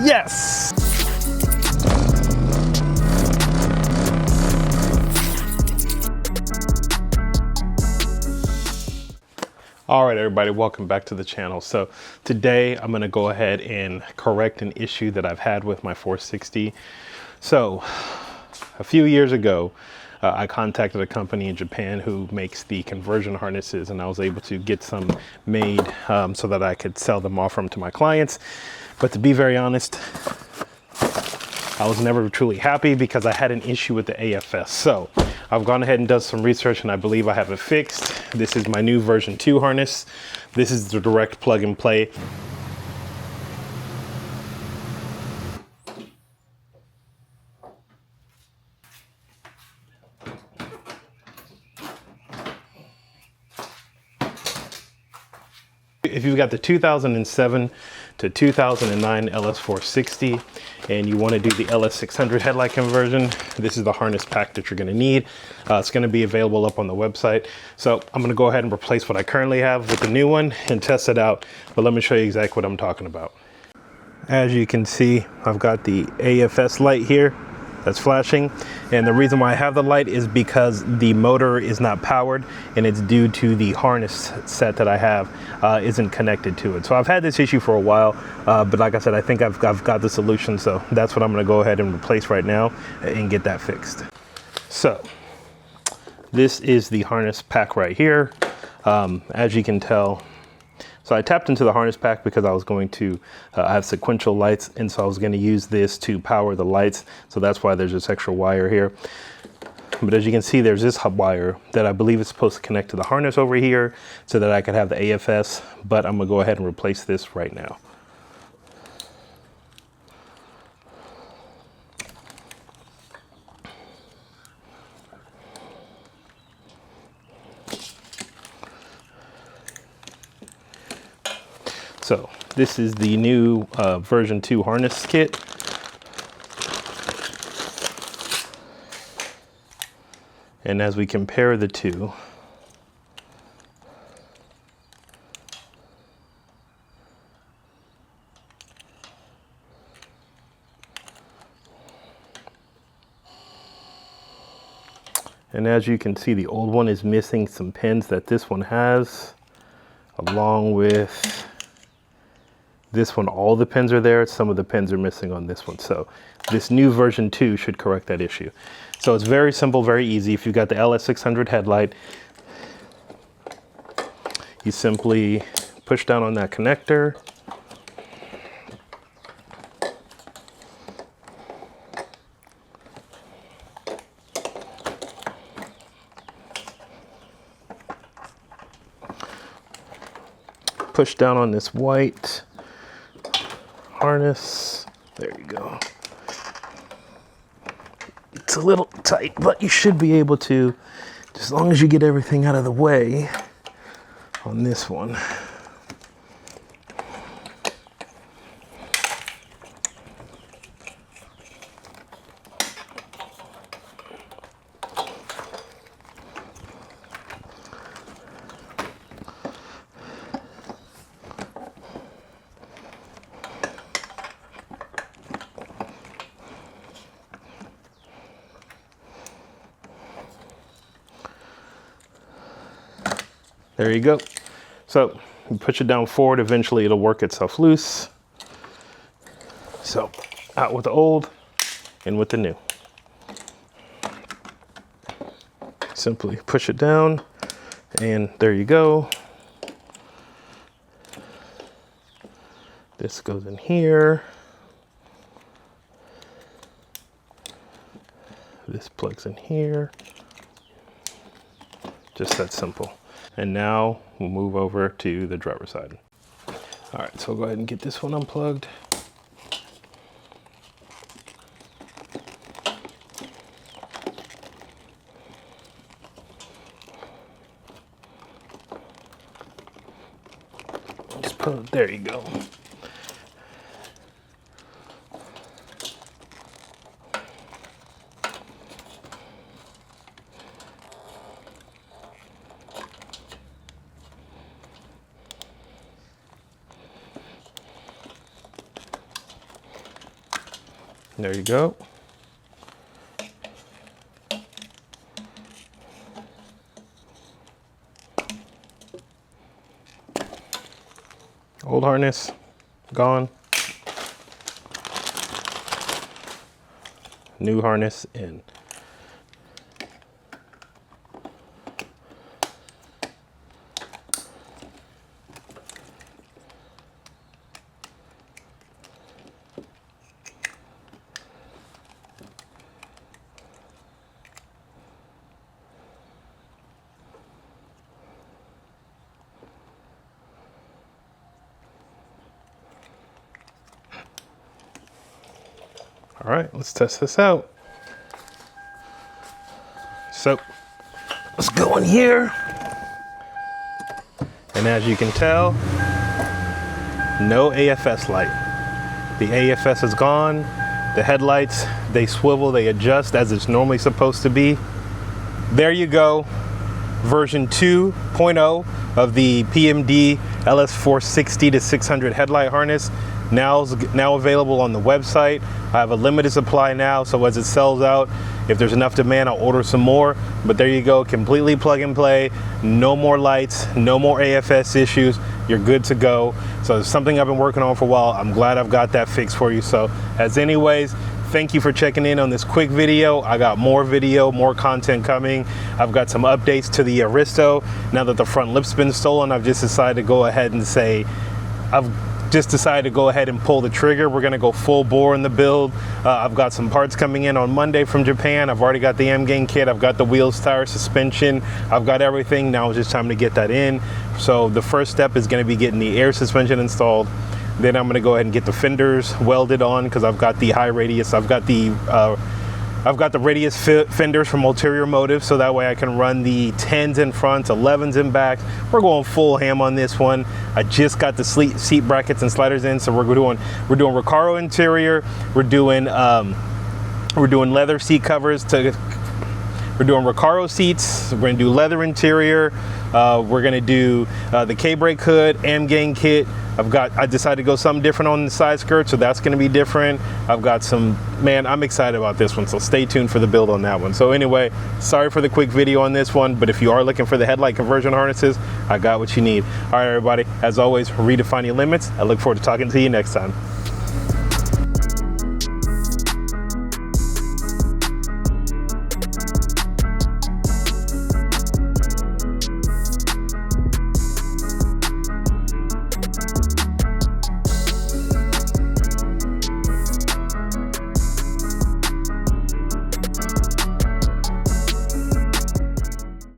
Yes! All right, everybody, welcome back to the channel. So today I'm gonna go ahead and correct an issue that I've had with my 460. So a few years ago, I contacted a company in Japan who makes the conversion harnesses, and I was able to get some made so that I could sell them, offer them to my clients. But to be very honest, I was never truly happy because I had an issue with the AFS. So I've gone ahead and done some research, and I believe I have it fixed. This is my new version 2 harness. This is the direct plug and play. If you've got the 2007 to 2009 LS460 and you want to do the LS600 headlight conversion, this is the harness pack that you're going to need. It's going to be available up on the website. So I'm going to go ahead and replace what I currently have with the new one and test it out. But let me show you exactly what I'm talking about. As you can see, I've got the AFS light here that's flashing, and the reason why I have the light is because the motor is not powered, and it's due to the harness set that I have isn't connected to it. So I've had this issue for a while, but like I said, I think I've got the solution. So that's what I'm going to go ahead and replace right now and get that fixed. So this is the harness pack right here. As you can tell, so I tapped into the harness pack because I was going to have sequential lights, and so I was going to use this to power the lights. So that's why there's this extra wire here. But as you can see, there's this hub wire that I believe is supposed to connect to the harness over here so that I could have the AFS, but I'm gonna go ahead and replace this right now. So this is the new version 2 harness kit. And as we compare the two, and as you can see, the old one is missing some pins that this one has, along with this one. All the pins are there. Some of the pins are missing on this one. So this new version 2 should correct that issue. So it's very simple, very easy. If you've got the LS600 headlight, you simply push down on that connector. Push down on this white harness. There you go. It's a little tight, but you should be able to, as long as you get everything out of the way on this one. There you go. So you push it down forward, eventually it'll work itself loose. So out with the old, in with the new. Simply push it down, and there you go. This goes in here. This plugs in here. Just that simple. And now we'll move over to the driver's side. All right, so I'll go ahead and get this one unplugged. Just put it, there you go. There you go. Old harness, gone. New harness in. All right, let's test this out. So let's go in here. And as you can tell, no AFS light. The AFS is gone. The headlights, they swivel, they adjust as it's normally supposed to be. There you go. Version 2.0 of the PMD LS460 to 600 headlight harness. Now available on the website. I have a limited supply now, so as it sells out, if there's enough demand, I'll order some more. But there you go, completely plug and play. No more lights, no more AFS issues. You're good to go. So it's something I've been working on for a while. I'm glad I've got that fixed for you. So anyways, thank you for checking in on this quick video. I got more content coming. I've got some updates to the Aristo. Now that the front lip's been stolen, I've just decided to go ahead and say, pull the trigger. We're gonna go full bore in the build. I've got some parts coming in on Monday from Japan. I've already got the M-gang kit. I've got the wheels, tires, suspension. I've got everything. Now it's just time to get that in. So the first step is gonna be getting the air suspension installed. Then I'm gonna go ahead and get the fenders welded on because I've got the high radius. I've got the radius fenders from Ulterior Motive, so that way I can run the 10s in front, 11s in back. We're going full ham on this one. I just got the seat brackets and sliders in, so we're doing Recaro interior. We're doing leather seat covers. We're doing Recaro seats. We're gonna do leather interior. We're gonna do the K-brake hood, M-gang kit. I decided to go something different on the side skirt, so that's gonna be different. I've got I'm excited about this one, so stay tuned for the build on that one. So anyway, sorry for the quick video on this one, but if you are looking for the headlight conversion harnesses, I got what you need. All right, everybody, as always, redefine your limits. I look forward to talking to you next time.